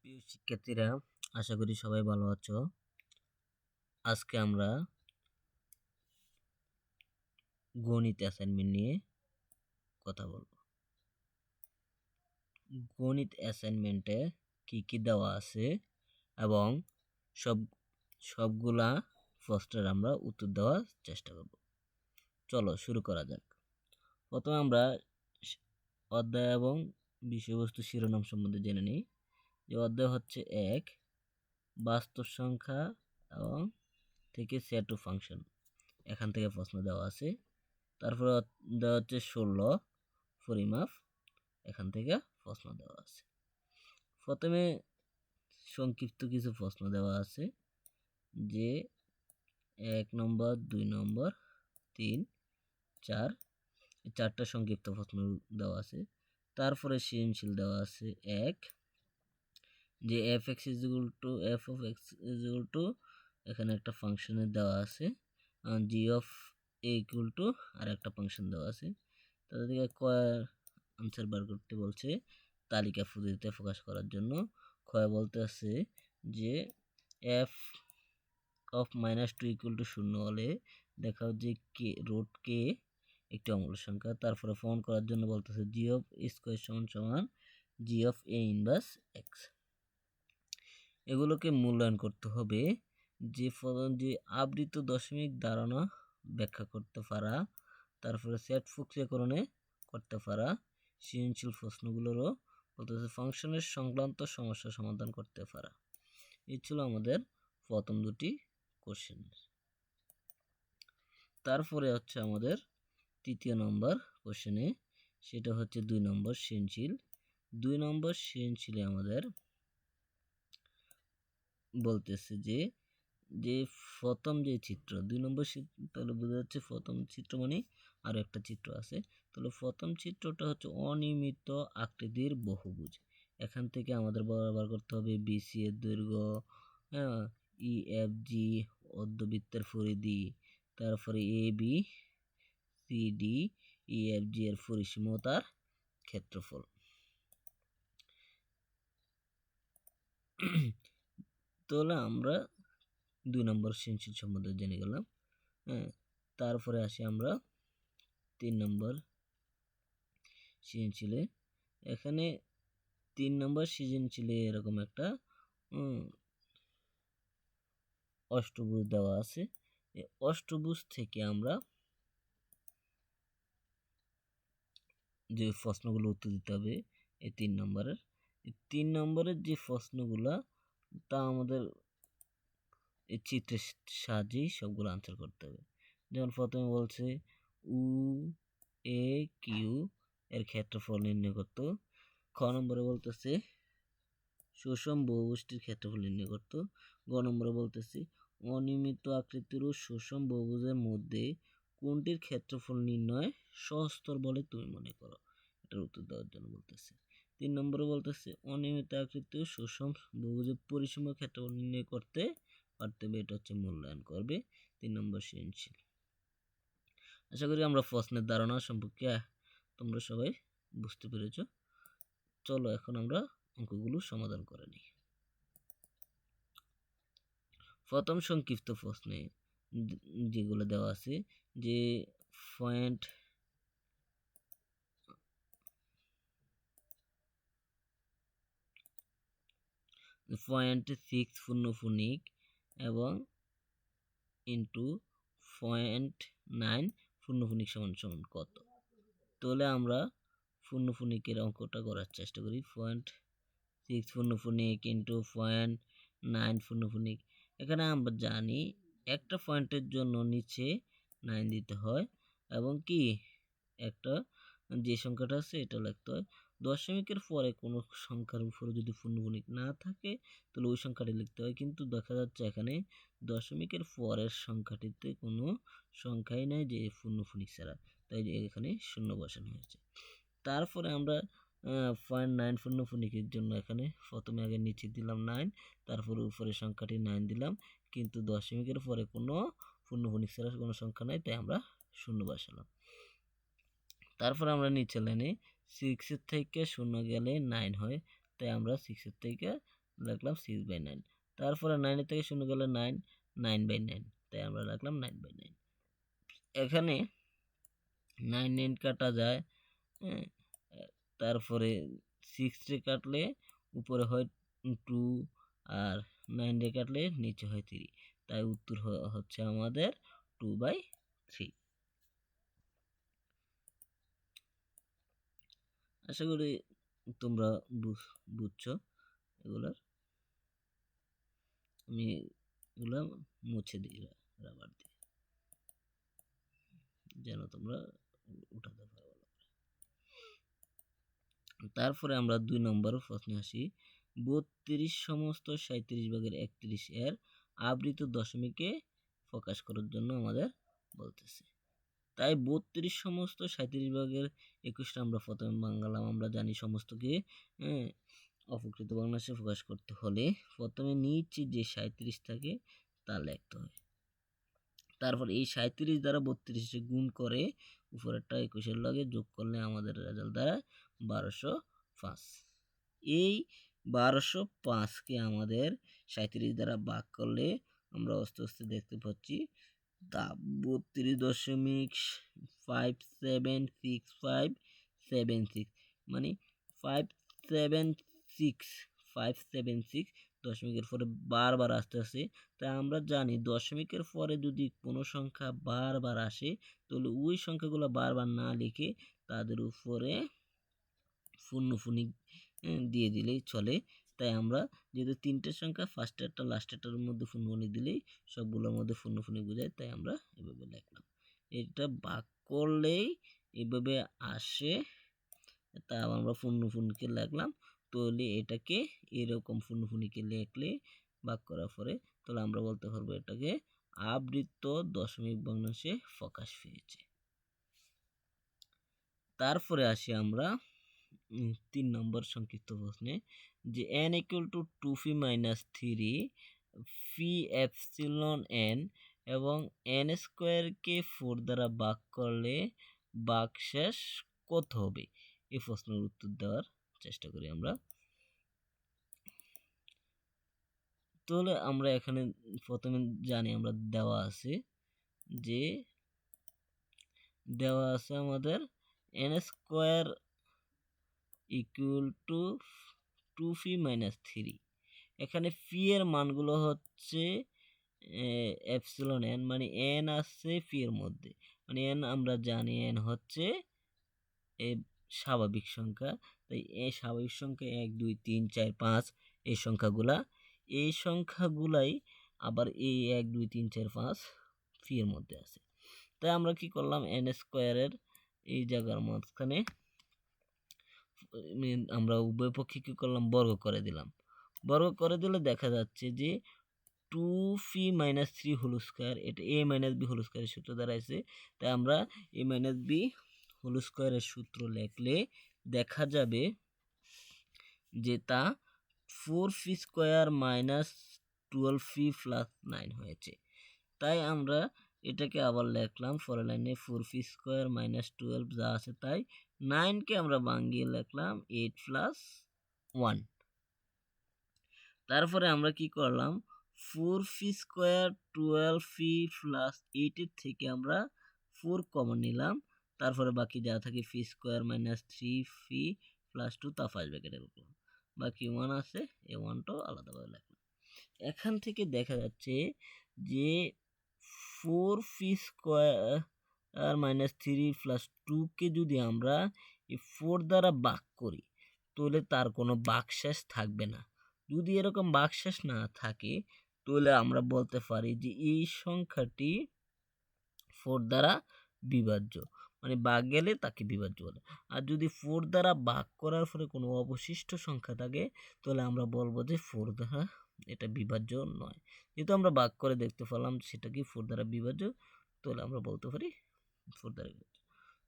প্রিয় শিক্ষার্থীরা, আশা করি সবাই ভালো আছো। আজকে আমরা গণিত অ্যাসাইনমেন্ট নিয়ে কথা বলবো। গণিত অ্যাসাইনমেন্টে কি কি দেওয়া আছে এবং সবগুলা প্রশ্নের আমরা উত্তর দেওয়ার চেষ্টা করব। চলো শুরু করা যাক। প্রথমে আমরা অধ্যায় এবং বিষয়বস্তু শিরোনাম সম্বন্ধে জেনে নিই। যে অধ্যায় হচ্ছে 1, বাস্তব সংখ্যা এবং থেকে সেট ও ফাংশন, এখান থেকে প্রশ্ন দেওয়া আছে। তারপরে দেওয়া হচ্ছে 16, পরিমাপ, এখান থেকে প্রশ্ন দেওয়া আছে। প্রথমে সংক্ষিপ্ত কিছু প্রশ্ন দেওয়া আছে, যে 1 নম্বর, 2 নম্বর, 3, 4, চারটা সংক্ষিপ্ত প্রশ্ন দেওয়া আছে। তারপরে সৃজনশীল দেওয়া আছে 1, যে f(x) f of x এখানে একটা ফাংশনের দেওয়া আছে, g of a আর একটা ফাংশন দেওয়া আছে। তাদের থেকে আনসার বার করতে বলছে তালিকা পদ্ধতিতে প্রকাশ করার জন্য। ক্ষয় বলতে আছে যে f of -2 0 হলে দেখাও যে কে রুট কে একটি অমূল্য সংখ্যা। তারপরে প্রমাণ করার জন্য বলতেছে g of a স্কয়ার সমান g of a inverse x। এগুলোকে মূল্যায়ন করতে হবে। যে আবৃত দশমিক ধারণা ব্যাখ্যা করতে পারা, তারপরে সেট প্রক্রিয়াকরণে করতে পারা, সৃজনশীল প্রশ্নগুলোরও বলতেছে ফাংশনের সংক্রান্ত সমস্যা সমাধান করতে পারা। এই ছিল আমাদের প্রথম দুটি কোশ্চেন। তারপরে হচ্ছে আমাদের তৃতীয় নম্বর কোশ্চেনে, সেটা হচ্ছে 2 নম্বর সৃজনশীল। 2 নম্বর সৃজনশীলে আমাদের বলতেছে যে প্রথম যে চিত্র 2 নম্বর তাহলে বোঝা যাচ্ছে প্রথম চিত্র মানে আরও একটা চিত্র আছে। তাহলে প্রথম চিত্রটা হচ্ছে অনিয়মিত আকৃতির বহুভুজ। এখান থেকে আমাদের বরাবর করতে হবে বিসি এর দৈর্ঘ্য, ইএফজি অর্ধবৃত্তের পরিধি, তারপরে এবি সিডি ইএফজি এর পরিসীমতার ক্ষেত্রফল। তাহলে আমরা 2 নম্বর সৃজনশীল সম্বন্ধে জেনে গেলাম। তারপরে আসি আমরা 3 নম্বর সৃজনশীলে। এখানে 3 নম্বর সৃজনশীলে এরকম একটা অষ্টভুজ দেওয়া আছে। এই অষ্টভুজ থেকে আমরা যে প্রশ্নগুলো উত্তর দিতে হবে এই 3 নম্বরের। এই 3 নম্বরের যে প্রশ্নগুলা তা আমাদের এই চিত্রের সাহায্যেই সবগুলো আনসার করতে হবে। যেমন প্রথমে বলছে উ এ কিউ এর ক্ষেত্রফল নির্ণয় করতে। খ নম্বরে বলতেছে সুষম বহুভুজটির ক্ষেত্রফল নির্ণয় করতে। গ নম্বরে বলতেছে অনিয়মিত আকৃতির ও সুষম বহুভুজের মধ্যে কোনটির ক্ষেত্রফল নির্ণয় সহজতর বলে তুমি মনে করো। এটার উত্তর দেওয়ার জন্য বলতেছে। 3 নম্বরে বলতেছে অনিয়মিত আকৃতি ও সুষম বহুভুজের পরিসীমার ক্ষেত্রফল নির্ণয় করতে পারতে হবে। এটা হচ্ছে মূল্যায়ন করবে 3 নম্বর সৃজনশীল। আশা করি আমরা প্রশ্নের ধারণা সম্পর্কে তোমরা সবাই বুঝতে পেরেছ। চলো এখন আমরা অঙ্কগুলো সমাধান করে নিই। প্রথম সংক্ষিপ্ত প্রশ্নে যেগুলো দেওয়া আছে, যে পয়েন্ট 0.6 পূর্ণফনিক এবং ইন্টু 0.9 পূর্ণফনিক সমান সমান কত। তাহলে আমরা পূর্ণফনিকের অঙ্কটা করার চেষ্টা করি। 0.6 পূর্ণফনিক ইন্টু 0.9 পূর্ণফনিক। এখানে আমরা জানি একটা পয়েন্টের জন্য নিচে 9 দিতে হয় এবং কি একটা যে সংখ্যাটা আছে এটা লিখতে হয়। দশমিকের পরে কোনো সংখ্যার উপরে যদি পূর্ণফনিক না থাকে তাহলে ওই সংখ্যাটি লিখতে হয়, কিন্তু দেখা যাচ্ছে এখানে দশমিকের পরের সংখ্যাটিতে কোনো সংখ্যাই নাই যে পূর্ণফনিক ছাড়া, তাই এখানে শূন্য বসানো হয়েছে। তারপরে আমরা 0.9 পূর্ণফনিকের জন্য এখানে প্রথমে আগে নিচে দিলাম 9, তারপরে উপরে সংখ্যাটি 9 দিলাম, কিন্তু দশমিকের পরে কোনো পূর্ণফনিক ছাড়া কোনো সংখ্যা নাই, তাই আমরা শূন্য বসালাম। তারপর আমরা নিচে লাইনে 6 এর থেকে 0 গেলে 9 হয়, তাই আমরা 6 এর থেকে রাখলাম 6/9। তারপরে 9 থেকে 0 গেলে 9, 9/9, তাই আমরা রাখলাম 9/9। এখানে 9 9 কাটা যায়, হ্যাঁ। তারপরে 6 রে কাটলে উপরে হয় 2 আর 9 রে কাটলে নিচে হয় 3, তাই উত্তর হচ্ছে আমাদের 2/3। আশা করি তোমরা বুঝছো এগুলার। আমি এগুলা মুছে দিই রাবার দিয়ে, যেন তোমরা উঠাতে পারো। তারপরে আমরা 2 নম্বর প্রশ্নে আসি। 32 সমস্ত 37 ভাগের 31 এর আবৃত দশমিকে প্রকাশ করার জন্য আমাদের বলতেছে। তাই 32 সমস্ত 37 ভাগের 21টা আমরা প্রথমে বাঙালাম। আমরা জানি সমস্তকে অপকৃত ভগ্নাংশে প্রকাশ করতে হলে প্রথমে নিচে যে 37 থাকে তা লিখতে হয়। তারপর এই 37 দ্বারা 32 গুণ করে উপরেরটা 21 লগে যোগ করলে আমাদের রেজাল্ট দ্বারা 1205। এই 1205কে আমাদের 37 দ্বারা ভাগ করলে আমরা আস্তে আস্তে দেখতে পাচ্ছি তা 32.576576, মানে 576 দশমিকের পরে বারবার আসতে আসে। তাই আমরা জানি দশমিকের পরে যদি কোনো সংখ্যা বারবার আসে তাহলে ওই সংখ্যাগুলো বারবার না লিখে তাদের উপরে পূর্ণফনিক দিয়ে দিলেই চলে। তাই আমরা যেহেতু 3টে সংখ্যা ফার্স্টেরটা লাস্টেরটার মধ্যে পূর্ণফনিক দিলেই সবগুলোর মধ্যে পূর্ণফনিক বোঝায়, তাই আমরা এভাবে লিখলাম। এটা ভাগ করলেই এভাবে আসে, তা আমরা পূর্ণফনিকে লিখলাম। তাহলে এটাকে এরকম পূর্ণফনিকে লিখলে ভাগ করার পরে তাহলে আমরা বলতে পারবো এটাকে আবৃত দশমিক ভগ্নাংশে প্রকাশ পেয়েছে। তারপরে আসি আমরা 3 নম্বর সংক্ষিপ্ত প্রশ্নে, যে n = 2p - 3 phi epsilon n এবং n স্কয়ারকে 4 দ্বারা ভাগ করলে ভাগশেষ কত হবে? এই প্রশ্নের উত্তর দেওয়ার চেষ্টা করি আমরা। তাহলে আমরা এখানে প্রথমে জানি আমরা দেওয়া আছে আমাদের n স্কয়ার = 2p - 3। এখানে পি এর মানগুলো হচ্ছে এপসিলন n, মানে n আছে পি এর মধ্যে, মানে n আমরা জানি n হচ্ছে স্বাভাবিক সংখ্যা। তাই এই স্বাভাবিক সংখ্যা 1 2 3 4 5 এই সংখ্যাগুলাই আবার এই 1 2 3 4 5 পি এর মধ্যে আছে। তাই আমরা কি করলাম, n স্কয়ারের এই জায়গার মাঝখানে আমরা উভয় পক্ষে কি করলাম, বর্গ করে দিলাম। বর্গ করে দিলে দেখা যাচ্ছে যে 2p - 3 হোল স্কয়ার, এটা a - b হোল স্কয়ারের সূত্র দাঁড়াইছে। তাই আমরা a - b হোল স্কয়ারের সূত্র লিখলে দেখা যাবে যে তা 4p স্কয়ার - 12p + 9 হয়েছে। তাই আমরা এটাকে আবার লিখলাম পরের লাইনে 4p স্কয়ার - 12 যা আছে তাই, 9কে আমরা ভাঙিয়ে লিখলাম 8 + 1। তারপরে আমরা কি করলাম, 4p স্কয়ার 12p + 8 এর থেকে আমরা 4 কমন নিলাম। তারপরে বাকি যা থাকে p স্কয়ার - 3p + 2 তা ফার্স্ট ব্র্যাকেটে রাখলাম, বাকি 1 আছে, এই 1টাও আলাদাভাবে লিখলাম। এখান থেকে দেখা যাচ্ছে যে 4p স্কয়ার - 3 + 2 কে যদি আমরা এই 4 দ্বারা ভাগ করি তাহলে তার কোনো ভাগশেষ থাকবে না। যদি এরকম ভাগশেষ না থাকে তাহলে আমরা বলতে পারি যে এই সংখ্যাটি 4 দ্বারা বিভাজ্য, মানে ভাগ গেলে তাকে বিভাজ্য বলে। আর যদি 4 দ্বারা ভাগ করার পরে কোনো অবশিষ্ট সংখ্যা থাকে তাহলে আমরা বলবো যে 4 দ্বারা এটা বিভাজ্য নয়। যেহেতু আমরা ভাগ করে দেখতে পেলাম সেটা কি 4 দ্বারা বিভাজ্য, তাহলে আমরা বলতে পারি 4 দ্বারা বিভাজ্য।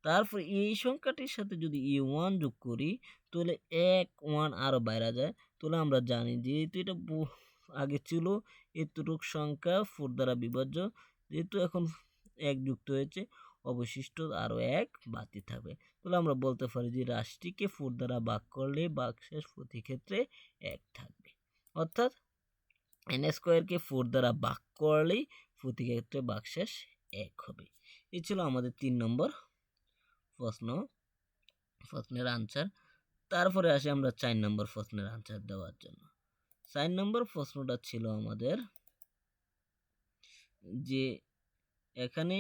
তারপর এই সংখ্যাটির সাথে যদি a1 যোগ করি তাহলে 1 1 আরও বাইরে যায়। তাহলে আমরা জানি যেহেতু এটা আগে ছিল এতটুক সংখ্যা 4 দ্বারা বিভাজ্য, যেহেতু এখন 1 যুক্ত হয়েছে অবশিষ্ট আরও 1 বাকি থাকবে। তাহলে আমরা বলতে পারি যে রাশিটিকে 4 দ্বারা ভাগ করলে ভাগশেষ প্রতি ক্ষেত্রে 1 থাকবে। অর্থাৎ n স্কোয়ারকে 4 দ্বারা ভাগ করলেই প্রতি ক্ষেত্রে ভাগশেষ 1 হবে। এই ছিল আমাদের 3 নম্বর প্রশ্নের আনসার। তারপরে আসি আমরা 4 নম্বর প্রশ্নের আনসার দেওয়ার জন্য। 4 নম্বর প্রশ্নটা ছিল আমাদের যে এখানে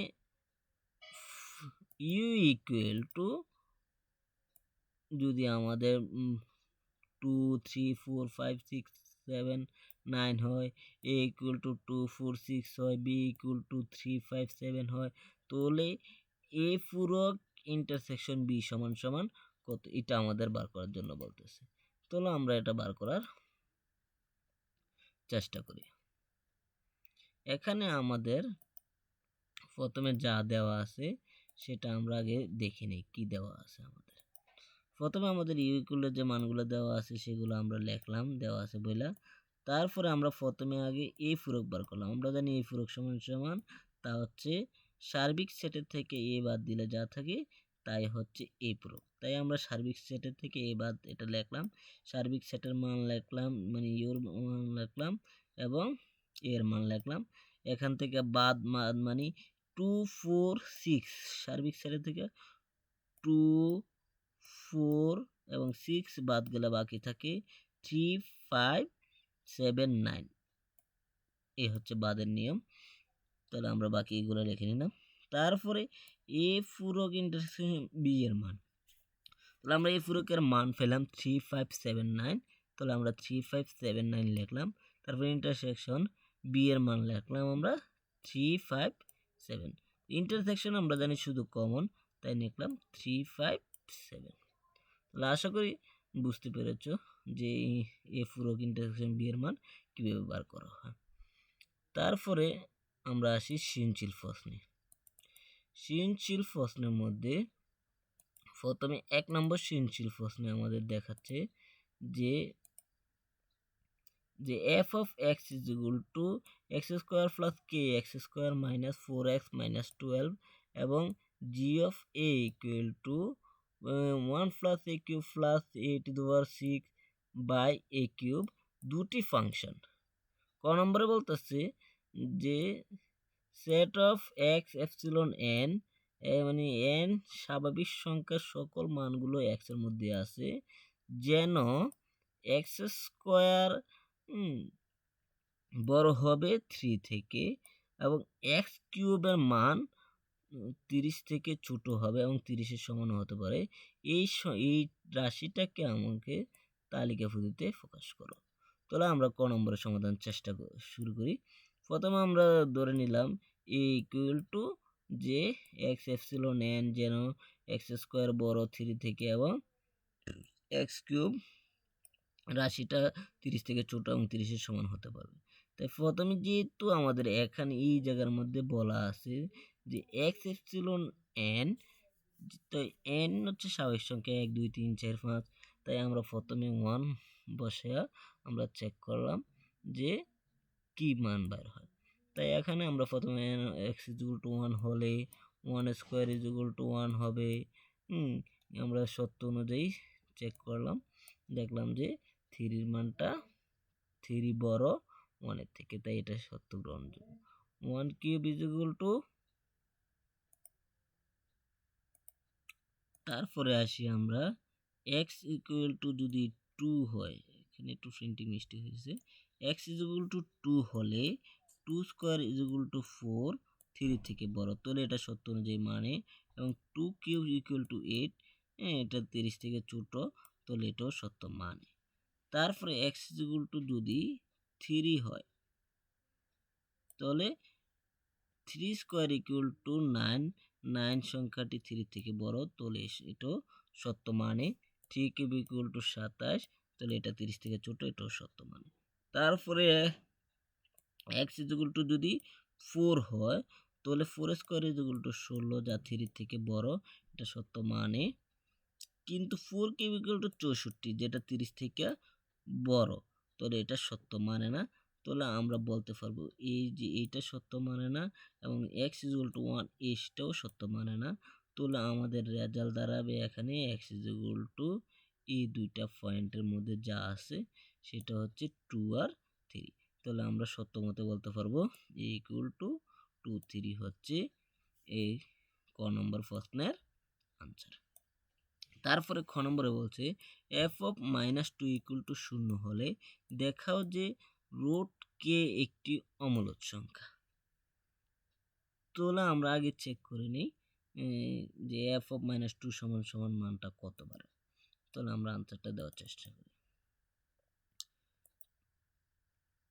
u ইকুয়াল টু যদি আমাদের 2 3 4 5 6 7 9 হয়, a ইকুয়াল টু 2 4 6 হয়, b ইকুয়াল টু 3 5 7 হয়, তাহলে a পূরক ইন্টারসেকশন b সমান সমান কত, এটা আমাদের বার করার জন্য বলতেছে। তাহলে আমরা এটা বার করার চেষ্টা করি। এখানে আমাদের প্রথমে যা দেওয়া আছে সেটা আমরা আগে দেখে নিই কি দেওয়া আছে আমাদের। প্রথমে আমাদের ইউ ইকুয়ালের যে মানগুলো দেওয়া আছে সেগুলো আমরা লিখলাম, দেওয়া আছে বইলা। তারপরে আমরা প্রথমে আগে এ পূরক বার করলাম। আমরা জানি এ পূরক সমান সমান তা হচ্ছে সার্বিক সেটের থেকে এ বাদ দিলে যা থাকে তাই হচ্ছে এ পূরক। তাই আমরা সার্বিক সেটের থেকে এ বাদ এটা লিখলাম, সার্বিক সেটের মান লিখলাম, মানে ইউর মান লিখলাম এবং এর মান লিখলাম। এখান থেকে বাদ মানে 2 4 6 সার্বিক সেটের থেকে 2 4 এবং 6 বাদ গেলে বাকি থাকে 3 5 7 9। এই হচ্ছে বাদের নিয়ম। তাহলে আমরা বাকি এগুলো লিখে নিলাম। তারপরে এ পূরক ইন্টারসেকশন বি এর মান, তাহলে আমরা এই পূরকের মান পেলাম 3 5 7 9। তাহলে আমরা 3 5 7 9 লিখলাম। তারপরে ইন্টারসেকশন বি এর মান লিখলাম আমরা 3 5 7। ইন্টারসেকশন আমরা জানি শুধু কমন, তাই লিখলাম 3 5 7। তাহলে আশা করি বুঝতে পেরেছো যে এ পূরক ইন্টারসেকশন বি এর মান কীভাবে বার করা হয়। তারপরে আমরা আসি সৃজনশীল প্রশ্নে। সৃজনশীল প্রশ্নের মধ্যে প্রথমে 1 নম্বর সৃজনশীল প্রশ্নে আমাদের দেখাচ্ছে যে f of x is equal to x square plus k x square minus 4x minus 12 এবং g of a equal to 1 plus a cube plus a to the power 6 by a cube দুটি function. ক নম্বরে বলতেছে যে set of x epsilon N, মানে N স্বাভাবিক সংখ্যার সকল মানগুলো এক্স এর মধ্যে আছে, যেন এক্স স্কোয়ার বড় হবে 3 থেকে এবং এক্স কিউবের মান 30 থেকে ছোট হবে এবং 30-এর সমান হতে পারে। এই রাশিটাকে আমাকে তালিকা পদ্ধতিতে প্রকাশ করো। তাহলে আমরা ক নম্বরের সমাধান চেষ্টা শুরু করি। প্রথমে আমরা ধরে নিলাম এ ইকুয়াল টু যে এক্স এপসিলন এন যেন এক্স স্কোয়ার বড় 3 থেকে এবং এক্স কিউব রাশিটা 30 থেকে ছোট এবং 30-এর সমান হতে পারবে। তাই প্রথমে যেহেতু আমাদের এখানে এই জায়গার মধ্যে বলা আছে যে এক্স এপসিলন এন, তো এন হচ্ছে স্বাভাবিক সংখ্যা 1 2 3 4 5, তাই আমরা প্রথমে 1 বসে আমরা চেক করলাম যে কি মান বের হয়। তাই এখানে আমরা প্রথমে x ইকুয়াল টু 1 হলে 1 স্কোয়ার ইকুয়াল টু 1 হবে। আমরা সত্য অনুযায়ী চেক করলাম, দেখলাম যে 3 এর মানটা 3 বড় 1 এর থেকে, তাই এটা সত্য গ্রহণযোগ্য। 1 কিউব ইকুয়াল টু, তারপরে আসি আমরা x ইকুয়াল টু যদি 2 হয়, এখানে একটু প্রিন্টিং মিস্টেক হয়েছে, x ইকুয়াল টু 2 হলে 2 স্কোয়ার ইকুয়াল টু 4 3 থেকে বড়, তাহলে এটা সত্য অনুযায়ী মানে, এবং 2 কিউব ইকুয়াল টু 8, এটা 30 থেকে ছোট, তাহলে এটাও সত্য মানে। তারপরে x ইকুয়াল টু যদি 3 হয়, তাহলে 3 স্কোয়ার ইকুয়াল টু 9, 9 সংখ্যাটি 3 থেকে বড়, তাহলে এটাও সত্য মানে। 3 কিউব ইকুয়াল টু 27, তাহলে এটা 30 থেকে ছোট, এটাও সত্য মানে। তারপরে x ইকুয়াল টু যদি 4 হয়, তাহলে 4 স্কোয়ার ইকুয়াল টু 16, যা 3 থেকে বড়, এটা সত্য মানে। কিন্তু 4 কিউব ইকুয়াল টু 64, যেটা 30 থেকে বড়, তাহলে এটা সত্য মানে না। তাহলে আমরা বলতে পারবো এই যে এইটা সত্য মানে না এবং x ইকুয়াল টু 1 এটাও সত্য মানে না। তাহলে আমাদের রেজাল্ট দাঁড়াবে এখানে x ইকুয়াল টু এই দুইটা পয়েন্টের মধ্যে যা আছে সেটা হচ্ছে 2 আর 3। তাহলে আমরা সত্য মতে বলতে পারবো a ইকুয়াল টু 2 3 হচ্ছে এই ক নম্বর প্রশ্নের আনসার। তারপরে খ নম্বরে বলছে f অফ -2 ইকুয়াল টু 0 হলে দেখাও যে রুট কে একটি অমূলদ সংখ্যা। তাহলে আমরা আগে চেক করে নিই যে f অফ -2 সমান সমান মানটা কত পারে। তাহলে আমরা আনসারটা দেওয়ার চেষ্টা করি।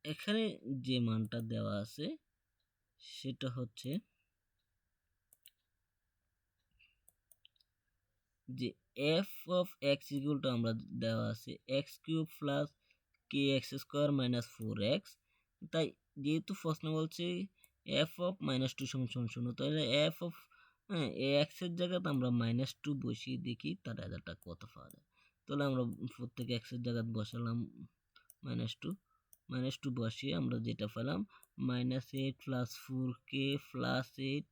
এখানে যে মানটা দেওয়া আছে সেটা হচ্ছে যে f of x equal to আমরা দেওয়া আছে x cube plus kx square minus 4x। তাই যেহেতু প্রশ্ন বলছে f অফ -2 সমান সমান 0, তাহলে f অফ x এর জায়গাতে আমরা -2 বসিয়ে দেখি তার রেজাল্টটা কত পাওয়া যায়। তাহলে আমরা প্রত্যেক x এর জায়গায় বসালাম -2 বসিয়ে আমরা যেটা পেলাম -8 প্লাস 4k প্লাস 8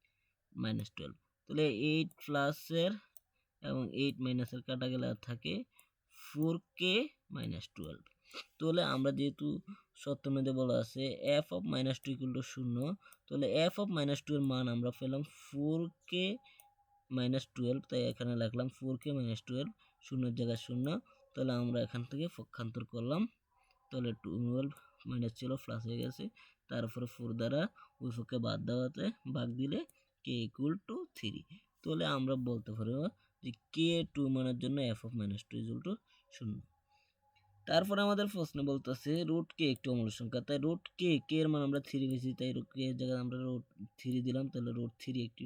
-12। তাহলে 8 প্লাসের এবং 8 মাইনাসের কাটা গেলে থাকে 4k -12। তাহলে আমরা যেহেতু সত্য মেধে বলা আছে f অফ -2 ইকুয়াল টু 0, তাহলে f অফ -2 এর মান আমরা পেলাম 4k -12। তাই এখানে লিখলাম 4k -12, শূন্যের জায়গায় 0। তাহলে আমরা এখান থেকে পক্ষান্তর করলাম, তাহলে 12 মাইনাস ছিল প্লাস হয়ে গেছে। তারপরে 4 দ্বারা ওই পক্ষে বাদ দেওয়াতে ভাগ দিলে k ইকুয়াল টু 3। তাহলে আমরা বলতে পারবো যে কে 2 মানের জন্য f অফ -2 ইকুয়াল টু 0। তারপরে আমাদের প্রশ্ন বলতেছে রুট কে একটি অমূলদ সংখ্যা। তাই রুট কে এর মান আমরা 3 পেয়েছি, তাই রুট কে এর জায়গায় আমরা রুট 3 দিলাম। তাহলে রুট 3 একটি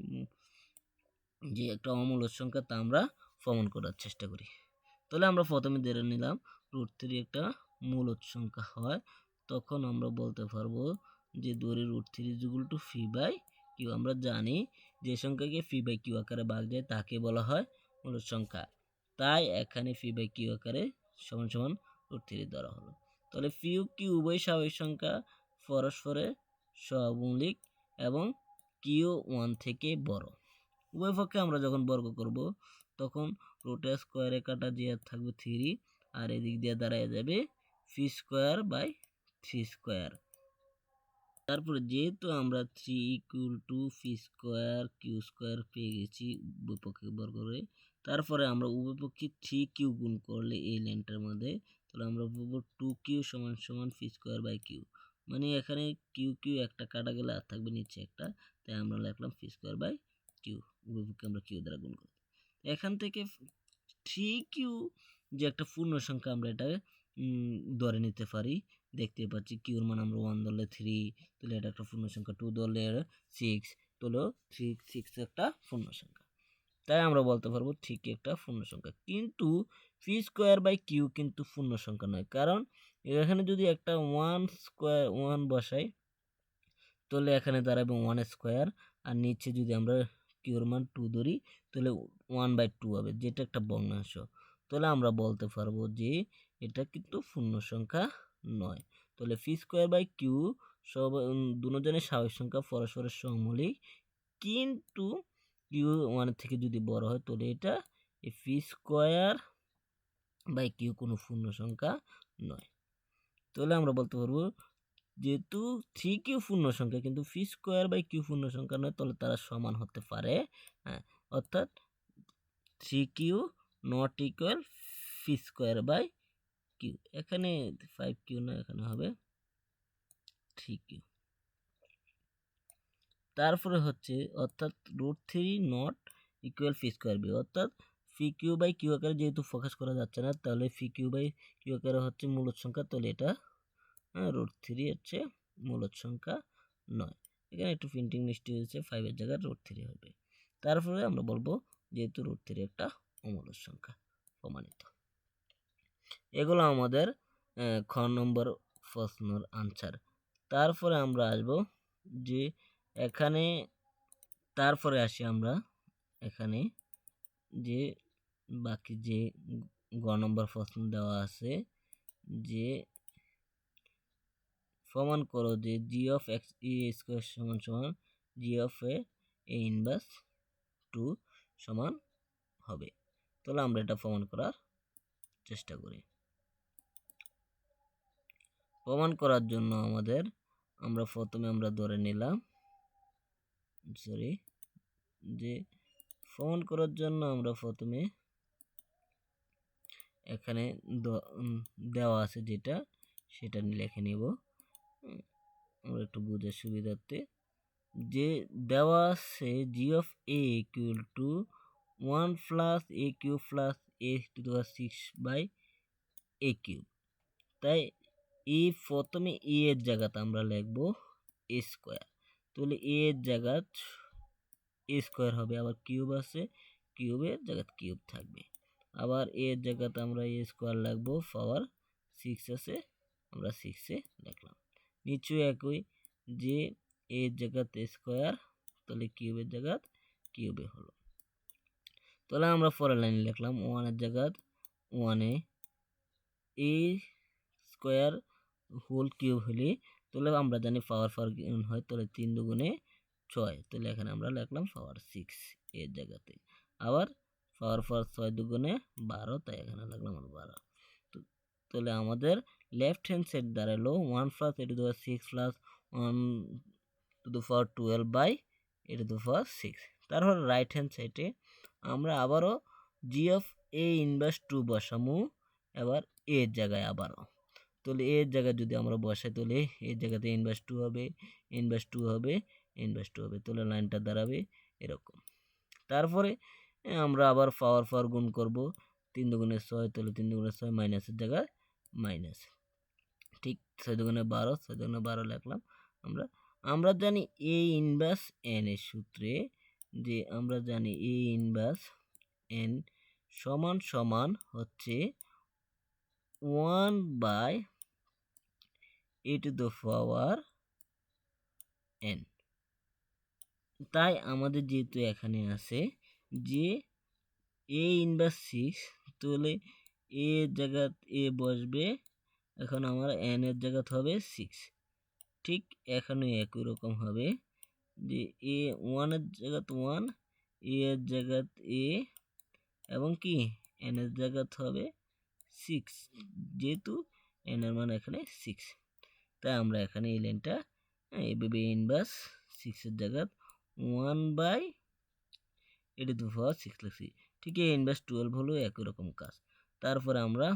যে একটা অমূলদ সংখ্যা তা আমরা প্রমাণ করার চেষ্টা করি। তাহলে আমরা প্রথমে ধরে নিলাম রুট 3 একটা মূলদ সংখ্যা হয়, তখন আমরা বলতে পারবো যে ধরি root 3 equal to p by q. আমরা জানি যে সংখ্যাকে ফি বাই কিউ আকারে ভাগ যায় তাকে বলা হয় মূলদ সংখ্যা। তাই এখানে ফি বাই কিউ আকারে সমান সমান রুট 3 ধরা হলো। তাহলে ফি ও কিউ উভয় স্বাভাবিক সংখ্যা, পরস্পরের সহমৌলিক এবং কিউ 1 থেকে বড়। উভয় পক্ষে আমরা যখন বর্গ করব তখন রুটের স্কোয়ারে কাটা যে থাকবে 3 আর এদিক দিয়ে দাঁড়ায় যাবে ফি স্কোয়ার বাই 3 স্কোয়ার। তারপরে যেহেতু আমরা 3 equal to p square q square পেয়ে গেছি উভয় পক্ষে বর্গ করে, তারপরে আমরা উভয় পক্ষে 3 কিউ গুণ করলে এই লাইনটার মধ্যে, তাহলে আমরা বলবো 2 কিউ সমান সমান ফি স্কোয়ার বাই কিউ। মানে এখানে কিউ কিউ একটা কাটা গেলে আর থাকবে নিচে একটা, তাই আমরা লিখলাম ফি স্কোয়ার বাই কিউ। উভয় পক্ষে আমরা কিউ দ্বারা গুণ করি। এখান থেকে 3q যে একটা পূর্ণ সংখ্যা আমরা এটা ধরে নিতে পারি। দেখতে পাচ্ছি কিউর মান আমরা 1 ধরলে 3, তাহলে এটা একটা পূর্ণ সংখ্যা, 2 ধরলে 6, তাহলে 6 একটা পূর্ণ সংখ্যা। তাই আমরা বলতে পারবো ঠিক একটা পূর্ণ সংখ্যা। কিন্তু পি স্কোয়ার বাই কিউ কিন্তু পূর্ণ সংখ্যা নয়, কারণ এখানে যদি একটা 1 বসাই তাহলে এখানে দাঁড়াবে 1 স্কোয়ার, আর নিচে যদি আমরা কিউর মান 2 ধরি তাহলে 1/2 হবে, যেটা একটা ভগ্নাংশ। তাহলে আমরা বলতে পারবো যে এটা কিন্তু পূর্ণ সংখ্যা নয়। তাহলে পি স্কোয়ার বাই কিউ সব দুজনের স্বাভাবিক সংখ্যা, পরস্পরের সহমৌলিক, কিন্তু কিউ 1 থেকে যদি বড় হয় তাহলে এটা পি স্কোয়ার বাই কিউ কোনো পূর্ণ সংখ্যা নয়। তাহলে আমরা বলতে পারবো যেহেতু 3q পূর্ণ সংখ্যা কিন্তু পি স্কোয়ার বাই কিউ পূর্ণ সংখ্যা নয়, তাহলে তারা সমান হতে পারে। হ্যাঁ, অর্থাৎ 3q not equal p square by q. এখানে 5q না, এখানে হবে 3q। তারপরে হচ্ছে অর্থাৎ root 3 not equal p square b, অর্থাৎ পি কিউ বাই কিউ আকারে যেহেতু ফোকাস করা যাচ্ছে না, তাহলে পি কিউ বাই কিউ আকারে হচ্ছে মূলদ সংখ্যা, তাহলে এটা রুট 3 হচ্ছে মূলদ সংখ্যা নয়। এখানে একটু প্রিন্টিং মিস্টেক হয়েছে, 5 এর জায়গায় রুট 3 হবে। তারপরে আমরা বলবো যেহেতু রুট 3 একটা অমূলদ সংখ্যা প্রমাণিত। এগুলো আমাদের খ নম্বর প্রশ্নের আনসার। তারপরে আমরা আসব যে এখানে, তারপরে আসি আমরা এখানে যে বাকি যে গ নম্বর প্রশ্ন দেওয়া আছে যে প্রমাণ করো যে জি অফ এক্স ই স্কোয়ার সমান সমান জি অফ এ ইনভার্স 2 সমান হবে। তাহলে আমরা এটা প্রমাণ করার চেষ্টা করি। প্রমাণ করার জন্য আমরা প্রথমে ধরে নিলাম যে প্রমাণ করার জন্য আমরা প্রথমে এখানে দেওয়া আছে যেটা সেটা লিখে নিব। আমরা একটু বোঝার সুবিধার্থে যে দেওয়া আছে g of a equal to 1 plus a cube plus a to the 6 by a cube। তাই এই প্রথমে a এর জায়গাতে আমরা লিখব a স্কয়ার, তাহলে a এর জায়গাত a স্কয়ার হবে, আবার কিউব আছে কিউবের জায়গাতে কিউব থাকবে, আবার a এর জায়গাতে আমরা a স্কয়ার লিখব, পাওয়ার 6 আছে আমরা 6 এ লিখলাম। নিচে একই যে a এর জায়গাতে স্কয়ার, তাহলে কিউবের জায়গাতে কিউবে হলো। তাহলে আমরা পরের লাইনে লিখলাম 1 এর জায়গাতে 1 এ a স্কয়ার হোল কিউব হলে, তাহলে আমরা জানি পাওয়ার গুণ হয়, তাহলে 3 দুগুণে 6, তাহলে এখানে আমরা লিখলাম পাওয়ার 6 এর জায়গাতে। আবার পাওয়ার 6 দুগুণে 12, তাই এখানে লিখলাম 12। তাহলে আমাদের লেফট হ্যান্ড সাইড দাঁড়ালো 1 plus a to the power 6 plus 1 to the power 12 by a to the power 6। তারপর রাইট হ্যান্ড সাইডে আমরা আবারও g of a ইনভার্স 2 বসামু, এবার a এর জায়গায় আবারও, তাহলে a এর জায়গায় যদি আমরা বসাই তাহলে এর জায়গাতে ইনভার্স 2 হবে, ইনভার্স 2 হবে, ইনভার্স 2 হবে, তাহলে লাইনটা দাঁড়াবে এরকম। তারপরে আমরা আবার পাওয়ার গুণ করব, 3 দুগুণে 6, তাহলে 3 দুগুণে 6 মাইনাসের জায়গায় মাইনাস, ঠিক 6 দুগুণে 12, 6 দুগুণে 12 লিখলাম। আমরা জানি a ইনভার্স n এর সূত্রে যে আমরা জানি a ইনভার্স n সমান সমান হচ্ছে 1 by a to the power n। তাই আমাদের যেহেতু এখানে আছে যে a ইনভার্স 6, তাহলে a এর জায়গায় a বসবে, এখন আমার n এর জায়গাতে হবে 6, ঠিক এখানে একই রকম হবে যে a 1 এর জায়গাতে 1, a এর জায়গাতে a, এবং কি n এর জায়গাতে হবে 6, যেহেতু n এর মান এখানে 6, তাই আমরা এখানে এই লাইনটা এইভাবে ইনভার্স 6 এর জায়গাতে 1 by a to the power 6 লিখছি। ঠিক এই ইনভার্স 12 হলো একই রকম কাজ। তারপরে আমরা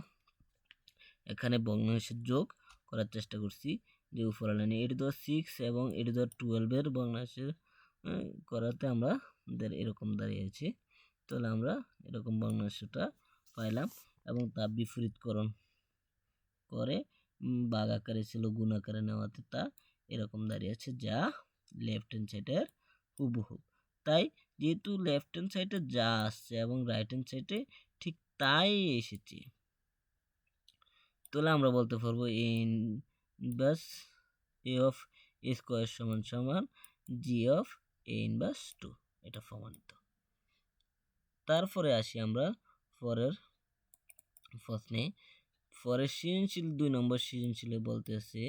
এখানে ভগ্নাংশের যোগ করার চেষ্টা করছি, যে উপরের লাইনে a to the 6 এবং a to the 12 এর ভগ্নাংশের করাতে আমাদের এরকম দাঁড়িয়েছে। তাহলে আমরা এরকম ভগ্নাংশটা পাইলাম, এবং তা বিপরীতকরণ করে ভাগ আকারে ছিল গুণ আকারে নেওয়াতে তা এরকম দাঁড়িয়েছে, যা লেফট হ্যান্ড সাইডের হুবহু। তাই যেহেতু লেফট হ্যান্ড সাইডে যা আসছে এবং রাইট হ্যান্ড সাইডে ঠিক তাই এসেছে, তাহলে আমরা বলতে পারবো a inverse a of a square সমান সমান g অফ a ইনভার্স 2, এটা প্রমাণিত। তারপরে আসি আমরা পরের প্রশ্নে। পরের সৃজনশীল 2 নম্বর সৃজনশীলে বলতেছে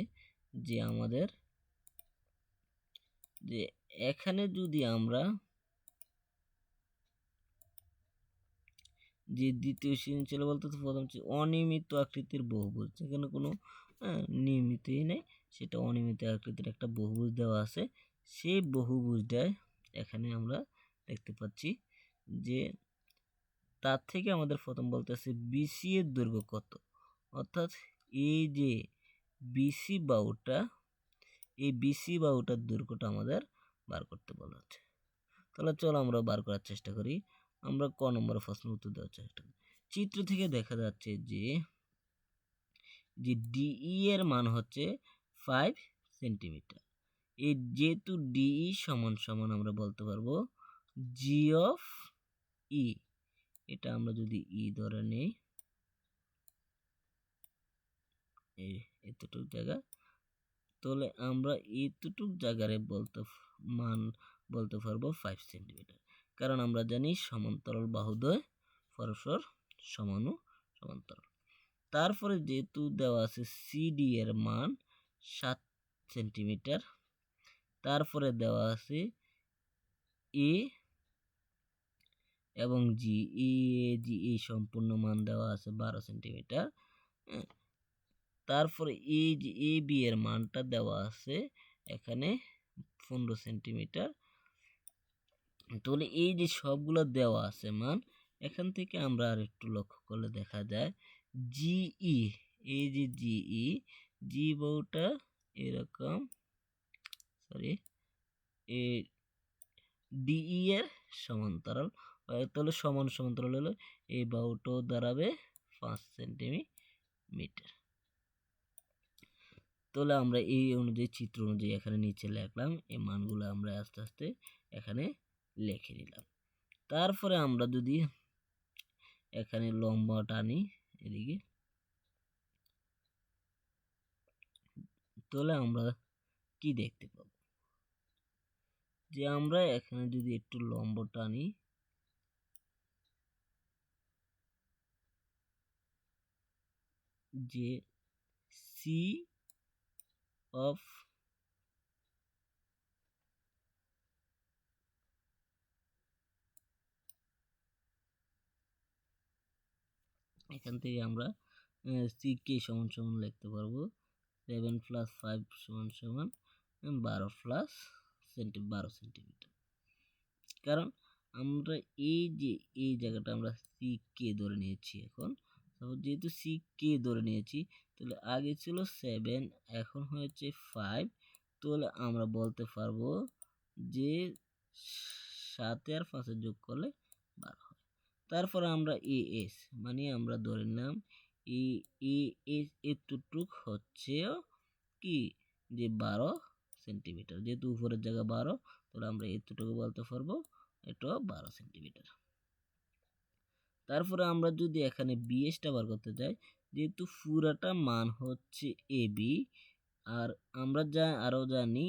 যে আমাদের যে এখানে যদি আমরা যে দ্বিতীয় সৃজনশীলে বলতেছে প্রথম অনিয়মিত আকৃতির বহুভুজ, যেখানে কোনো নিয়মিতই নেই, সেটা অনিয়মিত আকৃতির একটা বহুভুজ দেওয়া আছে। সেই বহুভুজটায় এখানে আমরা দেখতে পাচ্ছি যে তার থেকে আমাদের প্রথম বলতেছে বিসি এর দৈর্ঘ্য কত, অর্থাৎ এই যে বিসি বাহুটা, এই বিসি বাহুটার দৈর্ঘ্যটা আমাদের বার করতে বলা হচ্ছে। তাহলে চলো আমরা বার করার চেষ্টা করি। আমরা ক নম্বর প্রশ্নের উত্তর দেওয়ার চেষ্টা করি। চিত্র থেকে দেখা যাচ্ছে যে ডিই এর মান হচ্ছে 5 সেন্টিমিটার। এই যেহেতু ডিই সমান সমান আমরা বলতে পারবো জি অফ ই, এটা আমরা যদি ই ধরে নেই এতটুকু জায়গা, তাহলে আমরা এতটুক জায়গায় মান বলতে পারবো 5 সেন্টিমিটার, কারণ আমরা জানি সমান্তরাল বাহুদ্বয় পরস্পর সমান্তরাল। তারপরে যেহেতু দেওয়া আছে সিডি এর মান 7 সেন্টিমিটার, তারপরে দেওয়া আছে এ এবং জি, এই সম্পূর্ণ মান দেওয়া আছে 12 সেন্টিমিটার। তারপরে এই যে এ বি এর মানটা দেওয়া আছে এখানে 15 সেন্টিমিটার। তাহলে এই যে সবগুলো দেওয়া আছে মান, এখান থেকে আমরা আর একটু লক্ষ্য করলে দেখা যায় জিই, এই যে জিই, জি বাহুটা এরকম, সরি, এ ডিই এর সমান্তরাল। তাহলে সমান সমান্তরাল হলো এই বাহুটাও দাঁড়াবে 5 সেন্টিমিটার। তাহলে আমরা এই অনুযায়ী চিত্র অনুযায়ী এখানে নিচে লিখলাম, এই মানগুলো আমরা আস্তে আস্তে এখানে লিখে নিলাম। তারপরে আমরা যদি এখানে লম্বা টানি এদিকে, তাহলে আমরা কি দেখতে পাব, যে আমরা এখানে যদি একটু লম্বা টানি, যে সি অফ এখান থেকে আমরা সি কে সমান সমান লিখতে পারবো 7 + 5 = 12 প্লাস 12 সেন্টিমিটার। কারণ আমরা এই যে এই জায়গাটা আমরা সি কে ধরে নিয়েছি, এখন যেহেতু সি কে ধরে নিয়েছি, তাহলে আগে ছিল 7, এখন হয়েছে 5, তাহলে আমরা বলতে পারবো যে 7 আর 5 যোগ করলে 12 হয়। তারপরে আমরা এ এস মানে আমরা ধরে নিলাম এতটুক হচ্ছে কি, যে 12 সেন্টিমিটার, যেহেতু উপরের জায়গা 12, তাহলে আমরা এতটুকু বলতে পারবো এটা 12 সেন্টিমিটার। তারপরে আমরা যদি এখানে বিএসটা বার করতে চাই, যেহেতু পুরাটা মান হচ্ছে এ বি, আর আমরা আরও জানি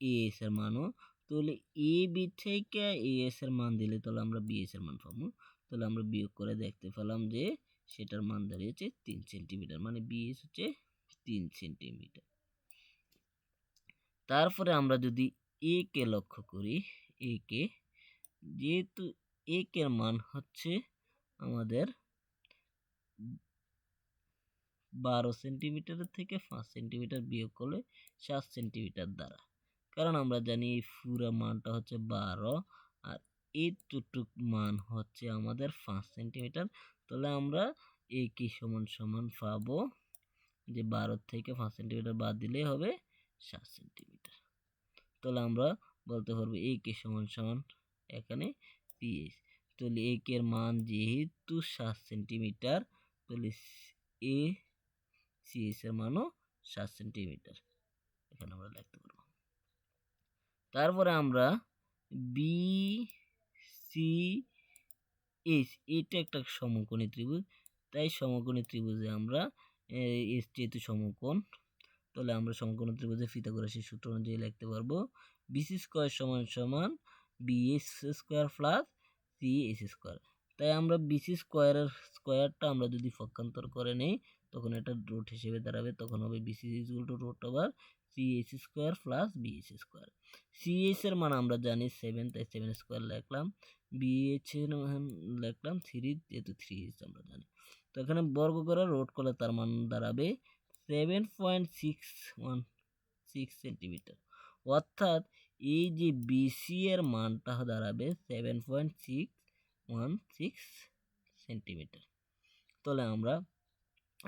এএস এর মানও, তাহলে এ বি থেকে এএস এর মান দিলে তাহলে আমরা বিএস এর মান পাবো। তাহলে আমরা বিয়োগ করে দেখতে পেলাম যে সেটার মান দাঁড়িয়েছে 3 সেন্টিমিটার, মানে বিএস হচ্ছে 3 সেন্টিমিটার। তারপরে আমরা যদি এ কে লক্ষ্য করি, এ কে, যেহেতু এ এর মান হচ্ছে আমাদের 12 সেন্টিমিটারের থেকে 5 সেন্টিমিটার বিয়োগ করলে 7 সেন্টিমিটার দ্বারা, কারণ আমরা জানি পুরো মানটা হচ্ছে 12 আর এইটুক মান হচ্ছে আমাদের 5 সেন্টিমিটার। তাহলে আমরা এই কি সমান সমান পাবো যে 12 থেকে 5 সেন্টিমিটার বাদ দিলে হবে 7 সেন্টিমিটার। তাহলে আমরা বলতে পারবো এই কে সমান সমান এখানে পিএস। তাহলে এই এর মান যেহেতু 7 সেন্টিমিটার, তাহলে এ সিএস এর মানও 7 সেন্টিমিটার এখানে আমরা লিখতে পারবো। তারপরে আমরা বি সি এস, এটা একটা সমকোণী ত্রিভুজ, তাই সমকোণী ত্রিভুজে আমরা এস যেহেতু সমকোণ, তাহলে আমরা সমকোণী ত্রিভুজে পিথাগোরাসের সূত্র অনুযায়ী লিখতে পারবো বিসি স্কয়ার সমান সমান BS square plus CS square. তাই আমরা বিসি স্কয়ারের স্কয়ারটা আমরা যদি পক্ষান্তর করে নেই, তখন এটা রুট হিসেবে দাঁড়াবে, তখন হবে BC equal to root over CS square plus BS square. CS এর মান আমরা জানি 7, তাই 7 স্কয়ার লিখলাম, বিএস এর মান লিখলাম 3, যেহেতু 3 আমরা জানি। তো এখানে বর্গ করে রুট করলে তার মান দাঁড়াবে 7.616 সেন্টিমিটার। অর্থাৎ এই যে বিসি এর মানটা দাঁড়াবে 7.616 সেন্টিমিটার। তাহলে আমরা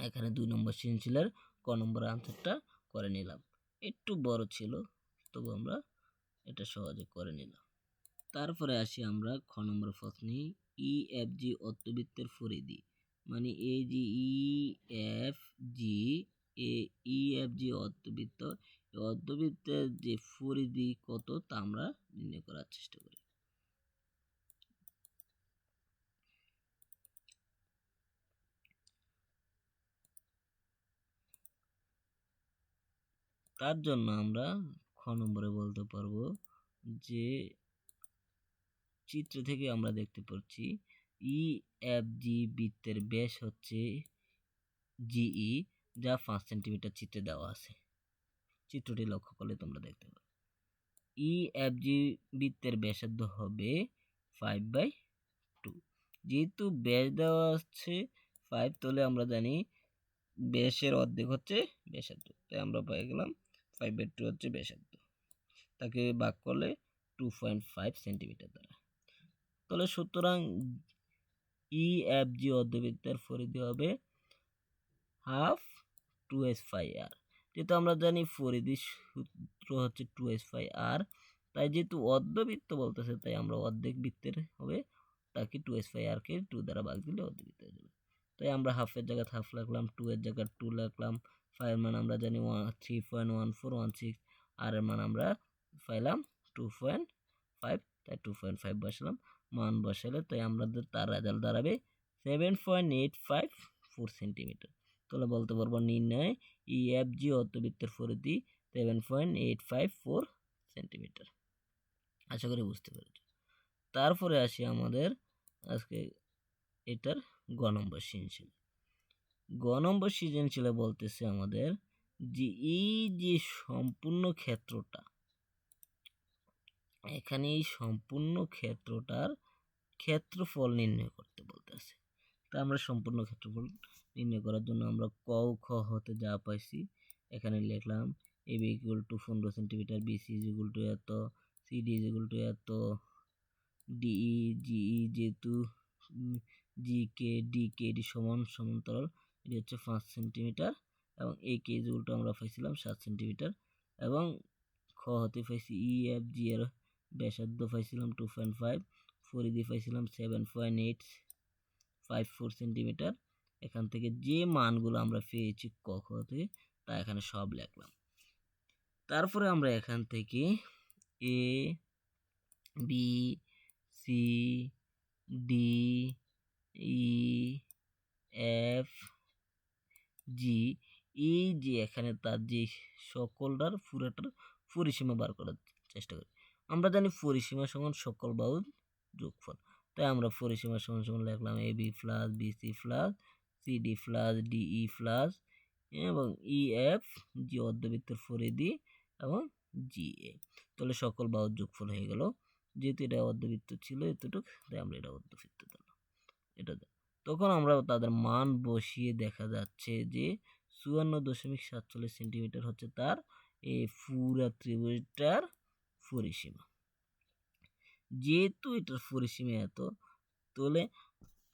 এখানে 2 নম্বর সৃজনশীলের ক নম্বর আনসারটা করে নিলাম। একটু বড় ছিল, তবু আমরা এটা সহজে করে নিলাম। তারপরে আসি আমরা খ নম্বর প্রশ্নে, ই এফ জি অর্ধবৃত্তের পরিধি, মানে এই যে ই এফ জি অর্ধবৃত্ত, অর্ধবৃত্তের যে পরিধি কত তা আমরা নির্ণয় করার চেষ্টা করি। তার জন্য আমরা খ নম্বরে বলতে পারবো যে চিত্র থেকে আমরা দেখতে পাচ্ছি ই এফ জি বৃত্তের ব্যাস হচ্ছে জিই, যা 5 সেন্টিমিটার চিত্রে দেওয়া আছে। চিত্রটি লক্ষ্য করলে তোমরা দেখতে পাবে ই এফ জি বৃত্তের ব্যাসার্ধ হবে 5/2। যেহেতু ব্যাস দেওয়া আছে 5, তাহলে আমরা জানি ব্যাসের অর্ধেক হচ্ছে ব্যাসার্ধ, তাই আমরা পেয়ে গেলাম 5/2 হচ্ছে ব্যাসার্ধ, তাকে ভাগ করলে 2.5 সেন্টিমিটার দ্বারা। তাহলে সুতরাং EFG অর্ধবৃত্তের পরিধি হবে হাফ 2s/r। যেহেতু আমরা জানি পরিধির সূত্র হচ্ছে 2s/r, তাই যেহেতু অর্ধবৃত্ত বলতেছে তাই আমরা অর্ধেক বৃত্তের হবে, তাকে 2s/r কে 2 দ্বারা ভাগ দিলে অর্ধবৃত্ত হয়ে যাবে। তাই আমরা হাফের জায়গায় হাফ লিখলাম, 2 এর জায়গায় 2 লিখলাম, 5 এর মান আমরা জানি 3.1416, আর এর মান আমরা পাইলাম 2.5, তাই 2.5 বসালাম। মান বসালে তাই আমাদের তার রেজাল্ট দাঁড়াবে 7.854 সেন্টিমিটার। তাহলে বলতে পারবো নির্ণয় EFG অর্ধবৃত্তের পরিধি 7.854 সেন্টিমিটার। আশা করি বুঝতে পেরেছি। তারপরে আসি আমাদের আজকে এটার গ নম্বর সৃজনশীল। গ নম্বর সৃজনশীলে বলতেছে আমাদের যে এই যে সম্পূর্ণ ক্ষেত্রটা, এখানে এই সম্পূর্ণ ক্ষেত্রটার ক্ষেত্রফল নির্ণয় করতে বলতেছে। তা আমরা সম্পূর্ণ ক্ষেত্রফল নির্ণয় করার জন্য আমরা ক খ হতে যা পাইছি এখানে লিখলাম। AB = 15 সেন্টিমিটার, BC = এত, CD = এত, DE GE যেহেতু GK DK এটি সমান্তরাল, এটি হচ্ছে 5 সেন্টিমিটার, এবং AK = আমরা পাইছিলাম 7 সেন্টিমিটার, এবং খ হতে পাইছি EFG এর ব্যাসার্ধ পাইছিলাম 2.5, পরিধি পাইছিলাম 7.854 সেন্টিমিটার। এখান থেকে যে মানগুলো আমরা পেয়েছি ক খ থেকে তা এখানে সব লিখলাম। তারপরে আমরা এখান থেকে A B C D E F G এই যে এখানে তার যে সকলটার পুরোটার পরিসীমা বার করার চেষ্টা করি। আমরা জানি পরিসীমা সমান সকল বাহুর যোগফল, তাই আমরা পরিসীমা সমান সমান লিখলাম AB plus BC plus CD plus DE plus এবং EF যে অর্ধবৃত্তের পরিধি এবং GA। তাহলে সকল বাহুর যোগফল হয়ে গেল। যেহেতু এটা অর্ধবৃত্ত ছিল এতটুকু, তাই আমরা এটা অর্ধবৃত্ত দিলাম। এটা তখন আমরা তাদের মান বসিয়ে দেখা যাচ্ছে যে 54.47 সেন্টিমিটার হচ্ছে তার এই পুরা ত্রিভুজটার পরিসীমা। যেহেতু এটার পরিসীমা এত, তাহলে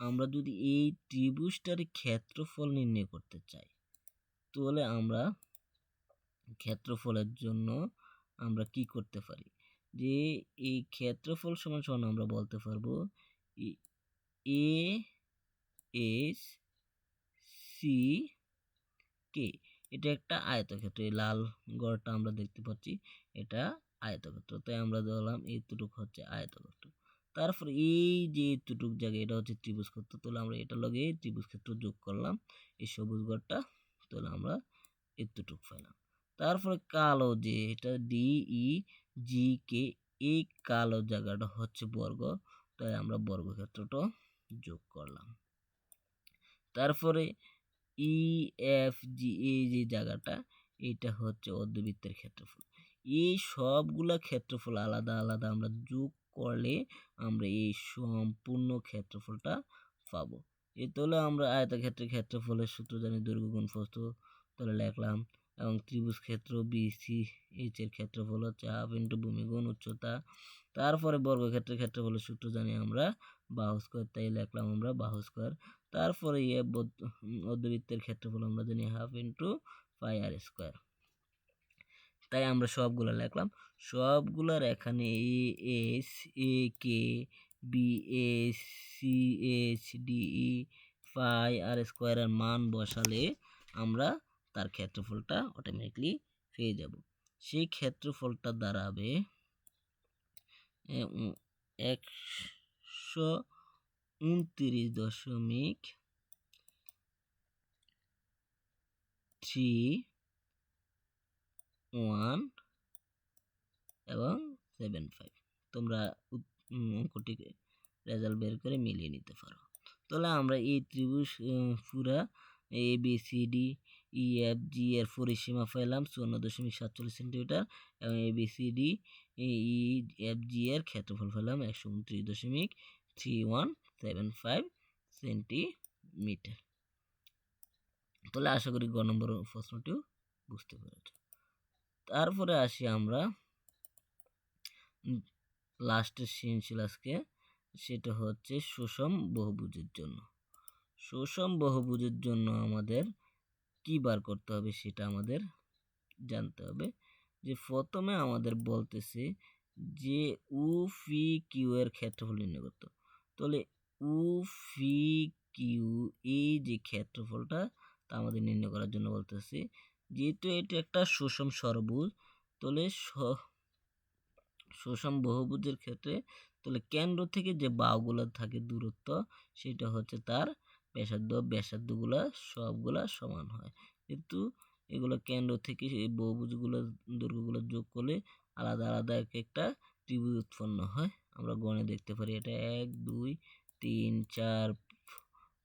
আমরা যদি এই ত্রিভুজটার ক্ষেত্রফল নির্ণয় করতে চাই, তাহলে আমরা ক্ষেত্রফলের জন্য আমরা কি করতে পারি, যে এই ক্ষেত্রফল সমান সমান আমরা বলতে পারবো ASCK। এটা একটা আয়তক্ষেত্র, এই লাল গড়টা আমরা দেখতে পাচ্ছি এটা আয়তক্ষেত্র, তাই আমরা ধরলাম এইটুকু হচ্ছে আয়তক্ষেত্র। তারপর এই যে এইটুকু জায়গা এটা হচ্ছে ত্রিভুজ ক্ষেত্র, তাহলে আমরা এটা লগে ত্রিভুজ ক্ষেত্র যোগ করলাম এই সবুজ গড়টা, তাহলে আমরা এতটুকু পাইলাম। তারপরে কালো যে এটা DEGK, এই কালো জায়গাটা হচ্ছে বর্গ, তাই আমরা বর্গক্ষেত্রটা যোগ করলাম। তারপরে EFG এই যে জায়গাটা, এটা হচ্ছে অর্ধবৃত্তের ক্ষেত্রফল। এই সবগুলা ক্ষেত্রফল আলাদা আলাদা আমরা যোগ করলে আমরা এই সম্পূর্ণ ক্ষেত্রফলটা পাবো। তাহলে আমরা আয়তক্ষেত্রের ক্ষেত্রফলের সূত্র জানি, দৈর্ঘ্য গুণ প্রস্থ, তাহলে লিখলাম। এবং ত্রিভুজ ক্ষেত্র BCH এর ক্ষেত্রফল হচ্ছে হাফ ইন্টু ভূমি গুণ উচ্চতা। তারপরে বর্গক্ষেত্রের ক্ষেত্রফলের সূত্র জানি আমরা বাহু স্কয়ার, তাই লিখলাম আমরা বাহু স্কয়ার। তারপরে অর্ধবৃত্তের ক্ষেত্রফল আমরা জানি হাফ ইন্টু পাই আর স্কয়ার, তাই আমরা সবগুলো লিখলাম। সবগুলার এখানে AS AK BS CH DE পাই আর স্কয়ারের মান বসালে আমরা তার ক্ষেত্রফলটা অটোমেটিকলি পেয়ে যাব। সেই ক্ষেত্রফলটা দাঁড়াবে 129.31 এবং 75। তোমরা অঙ্কটিকে রেজাল্ট বের করে মিলিয়ে নিতে পারো। তাহলে আমরা এই ত্রিভুজ পুরা ABCD EFG এর পরিসীমা পেলাম 54.47 সেন্টিমিটার, এবং ABCD EFG এর ক্ষেত্রফল পেলাম 129.3175 সেন্টিমিটার। তাহলে আশা করি গ নম্বর প্রশ্নটিও বুঝতে পেরেছ। তারপরে আসি আমরা লাস্টের সৃজনশীল আজকে, সেটা হচ্ছে সুষম বহুভুজের জন্য। সুষম বহুভুজের জন্য আমাদের কি বার করতে হবে সেটা আমাদের জানতে হবে। যে প্রথমে আমাদের বলতেছে যে উ ফি কিউ এর ক্ষেত্রফল নির্ণয় করতে। তাহলে উ ফি কিউ এই যে ক্ষেত্রফলটা তা আমাদের নির্ণয় করার জন্য বলতেছি। যেহেতু এটা একটা সুষম ষড়ভুজ, তাহলে সুষম বহুভুজের ক্ষেত্রে তাহলে কেন্দ্র থেকে যে বাহুগুলো থাকে দূরত্ব, সেটা হচ্ছে তার ব্যাসার্ধগুলা সবগুলা সমান হয়। কিন্তু এগুলো কেন্দ্র থেকে এই বহুভুজগুলো দৈর্ঘ্যগুলো যোগ করলে আলাদা আলাদা একটা ত্রিভুজ উৎপন্ন হয়। আমরা গণে দেখতে পারি এটা 1 2 3 4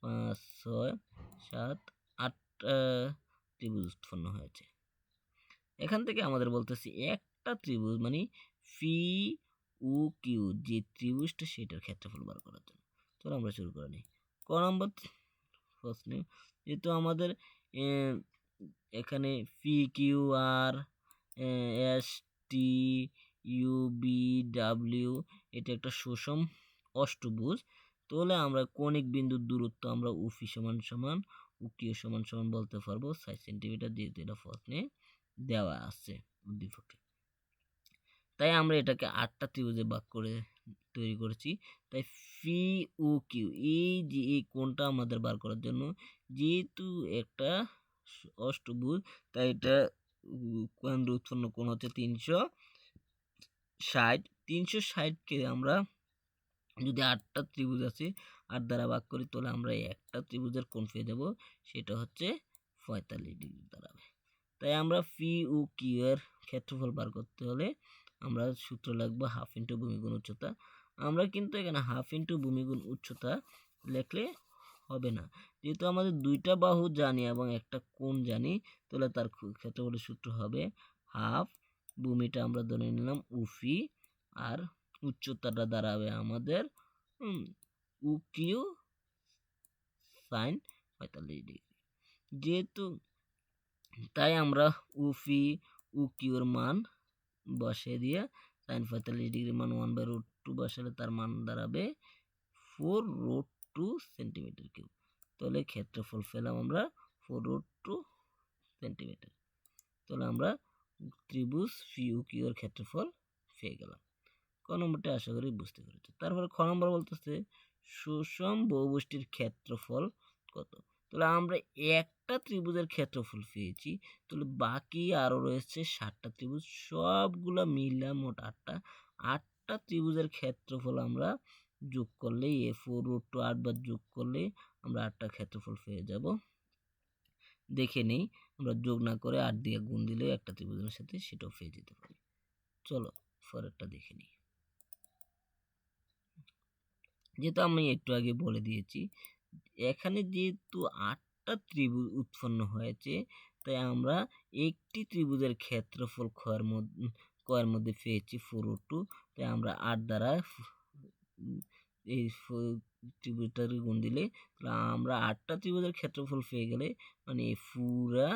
5 6 7 8 ত্রিভুজ উৎপন্ন হয়েছে। এখান থেকে আমাদের বলতেছি একটা ত্রিভুজ মানে ফি উ কিউ যে ত্রিভুজটা সেটার ক্ষেত্রফল বার করার জন্য। চলো আমরা শুরু করে নিই। ক নম্বর প্রশ্নে যেহেতু আমাদের এখানে P Q R S T U V W এটা একটা সুষম অষ্টভুজ, তাহলে আমরা কৌণিক বিন্দুর দূরত্ব আমরা উফি সমান সমান উকিউ সমান সমান বলতে পারবো 6 সেন্টিমিটার, যেহেতু এটা প্রশ্নে দেওয়া আছে উদ্দীপকে। তাই আমরা এটাকে 8টা ত্রিভুজে ভাগ করে তৈরি করেছি। তাই পি ও কিউ এই যে এই কোণটা আমাদের বার করার জন্য, যেহেতু একটা অষ্টভুজ তাই এটা কেন্দ্র উৎপন্ন কোণ হচ্ছে 360। 360কে আমরা যদি 8টা ত্রিভুজ আছে 8 দ্বারা ভাগ করি, তাহলে আমরা একটা ত্রিভুজের কোণ পেয়ে যাব, সেটা হচ্ছে 45 ডিগ্রি দাঁড়াবে। তাই আমরা পি ও কিউ এর ক্ষেত্রফল বার করতে হলে আমরা সূত্র লিখব হাফ ইন্টু ভূমি গুণ উচ্চতা। আমরা কিন্তু এখানে হাফ ইন্টু ভূমি গুণ উচ্চতা লিখলে হবে না, যেহেতু আমাদের দুইটা বাহু জানি এবং একটা কোণ জানি, তাহলে তার ক্ষেত্রফলের সূত্র হবে হাফ, ভূমিটা আমরা ধরে নিলাম উফি, আর উচ্চতাটা দাঁড়াবে আমাদের উ কিউ সাইন 45 ডিগ্রি। যেহেতু তাই আমরা উফি উ কিউর মান বসিয়ে দিয়ে সাইন 45 ডিগ্রি মান 1/√2 বসালে তার মান দাঁড়াবে 4√2 সেন্টিমিটার কিউব। তাহলে ক্ষেত্রফল পেলাম আমরা 4√2 সেন্টিমিটার। তাহলে আমরা ত্রিভুজ পি ও কিউ এর ক্ষেত্রফল পেয়ে গেলাম। ক নম্বরটা আশা করি বুঝতে পেরেছি। তারপরে খ নম্বর বলতেছে সুষম বহুভুজটির ক্ষেত্রফল কত। তাহলে আমরা একটা ত্রিভুজের ক্ষেত্রফল পেয়েছি, তাহলে বাকি আরও রয়েছে 7টা ত্রিভুজ, সবগুলা মিলা মোট 8টা ত্রিভুজের ক্ষেত্রফল আমরা যোগ করলে A4√2 8 বার যোগ করলে আমরা 8টা ক্ষেত্রফল পেয়ে যাব। দেখে নেই, আমরা যোগ না করে 8 দিয়ে গুণ দিলে একটা ত্রিভুজের সাথে সেটাও পেয়ে যেতে পারি। চলো পরেরটা দেখে নিই। যেহেতু আমি একটু আগে বলে দিয়েছি, এখানে যেহেতু 8টা ত্রিভুজ উৎপন্ন হয়েছে, তাই আমরা একটি ত্রিভুজের ক্ষেত্রফল কয়ের মধ্যে পেয়েছি 4√2। তাই আমরা 8 দ্বারা এই ত্রিভুজটার গুণ দিলে আমরা 8টা ত্রিভুজের ক্ষেত্রফল পেয়ে গেলে মানে পুরা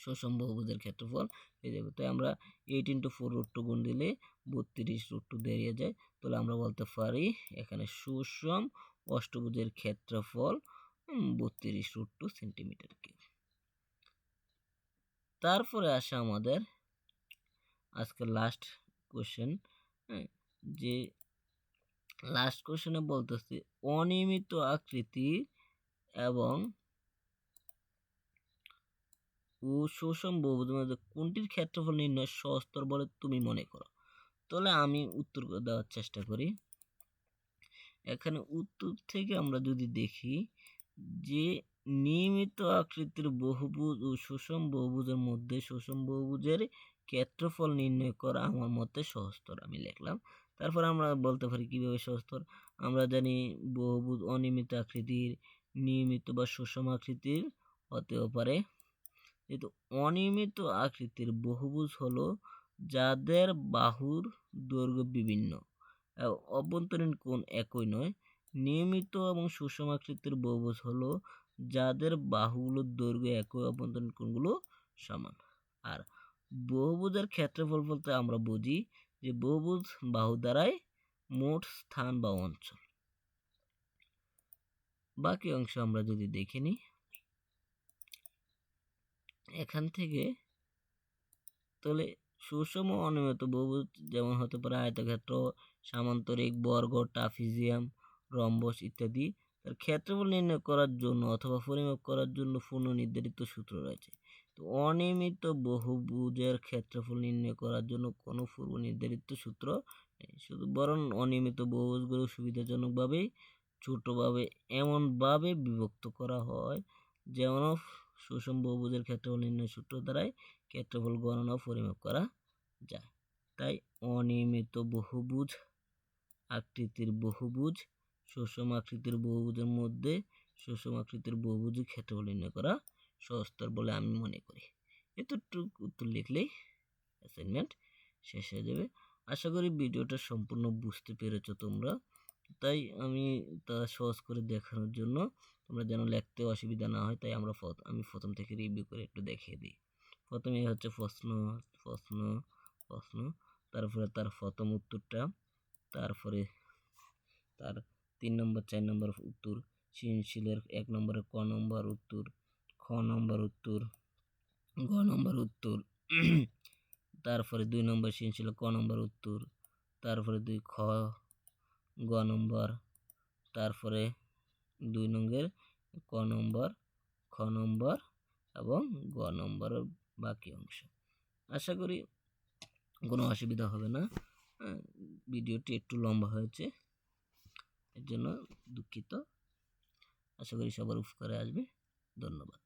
সুষম বহুভুজের ক্ষেত্রফল পেয়ে যাবে। তাই আমরা 8 × 4√2 গুণ দিলে 32√2 বেরিয়ে যায়। তাহলে আমরা বলতে পারি এখানে সুষম অষ্টভুজের ক্ষেত্রফল 32√2 সেন্টিমিটার কিউব। তারপরে আসে আমাদের আজকে লাস্ট কোশ্চেন, যে লাস্ট কোশ্চেনে বলতেছে অনিয়মিত আকৃতি এবং ও সুষম বহুভুজের মধ্যে কোনটির ক্ষেত্রফল নির্ণয় সহজতর বলে তুমি মনে করো। তাহলে আমি উত্তর দেওয়ার চেষ্টা করি। এখানে উত্তর থেকে আমরা যদি দেখি যে নিয়মিত আকৃতির বহুভুজ ও সুষম বহুভুজের মধ্যে সুষম বহুভুজের ক্ষেত্রফল নির্ণয় করা আমার মতে সহজতর, আমি লিখলাম। তারপর আমরা বলতে পারি কিভাবে সহজতর। আমরা জানি বহুভুজ অনিয়মিত আকৃতির, নিয়মিত বা সুষম আকৃতির হতেও পারে। যেহেতু অনিয়মিত আকৃতির বহুভুজ হলো যাদের বাহুর দৈর্ঘ্য বিভিন্ন, অভ্যন্তরীণ কোণ একই নয়। নিয়মিত এবং সুষম আকৃতির বহুভুজ হলো যাদের বাহুগুলোর দৈর্ঘ্য একই অভ্যন্তরীণ কোণগুলো সমান। আর বহুভুজের ক্ষেত্রফল বলতে আমরা বুঝি যে বহুভুজ বাহু দ্বারাই মোট স্থান বা অঞ্চল। বাকি অংশ আমরা যদি দেখে নিই, এখান থেকে তাহলে সুষম অনিয়মিত বহুভুজ যেমন হতে পারে আয়তক্ষেত্র, সামান্তরিক, বর্গ, ট্রাপিজিয়াম, রম্বস ইত্যাদি। তার ক্ষেত্রফল নির্ণয় করার জন্য অথবা পরিমাপ করার জন্য পূর্বনির্ধারিত সূত্র রয়েছে। তো অনিয়মিত বহুভুজের ক্ষেত্রফল নির্ণয় করার জন্য কোনো পূর্বনির্ধারিত সূত্র নেই, শুধু বরং অনিয়মিত বহুভুজগুলো সুবিধাজনকভাবে ছোটভাবে এমনভাবে বিভক্ত করা হয় যেন সুষম বহুভুজের ক্ষেত্রফল নির্ণয় সূত্র দ্বারাই ক্ষেত্রফল গণনা ও পরিমাপ করা যায়। তাই অনিয়মিত বহুভুজ আকৃতির বহুভুজ সুষম আকৃতির বহুভুজের মধ্যে সুষম আকৃতির বহুভুজের ক্ষেত্রফল নির্ণয় করা সহজতর বলে আমি মনে করি। এতটুকু উত্তর লিখলেই অ্যাসাইনমেন্ট শেষ হয়ে যাবে। আশা করি ভিডিওটা সম্পূর্ণ বুঝতে পেরেছো তোমরা। তাই আমি তা সহজ করে দেখানোর জন্য তোমরা যেন লিখতে অসুবিধা না হয়, তাই আমি প্রথম থেকে রিভিউ করে একটু দেখিয়ে দিই। প্রথমে হচ্ছে প্রশ্ন প্রশ্ন প্রশ্ন, তারপরে তার প্রথম উত্তরটা, তারপরে তার 3 নম্বর 4 নম্বর উত্তর, সৃজনশীলের 1 নম্বরের ক নম্বর উত্তর, খ নম্বর উত্তর, গ নম্বর উত্তর, তারপরে 2 নম্বর সৃজনশীলের ক নম্বর উত্তর, তারপরে 2 খ, গ নম্বর, তারপরে 2 নম্বরের ক নম্বর, খ নম্বর এবং গ নম্বরের বাকি অংশ। আশা করি কোনো অসুবিধা হবে না। ভিডিওটি একটু লম্বা হয়েছে, এর জন্য দুঃখিত। আশা করি সবার উপকারে আসবে। ধন্যবাদ।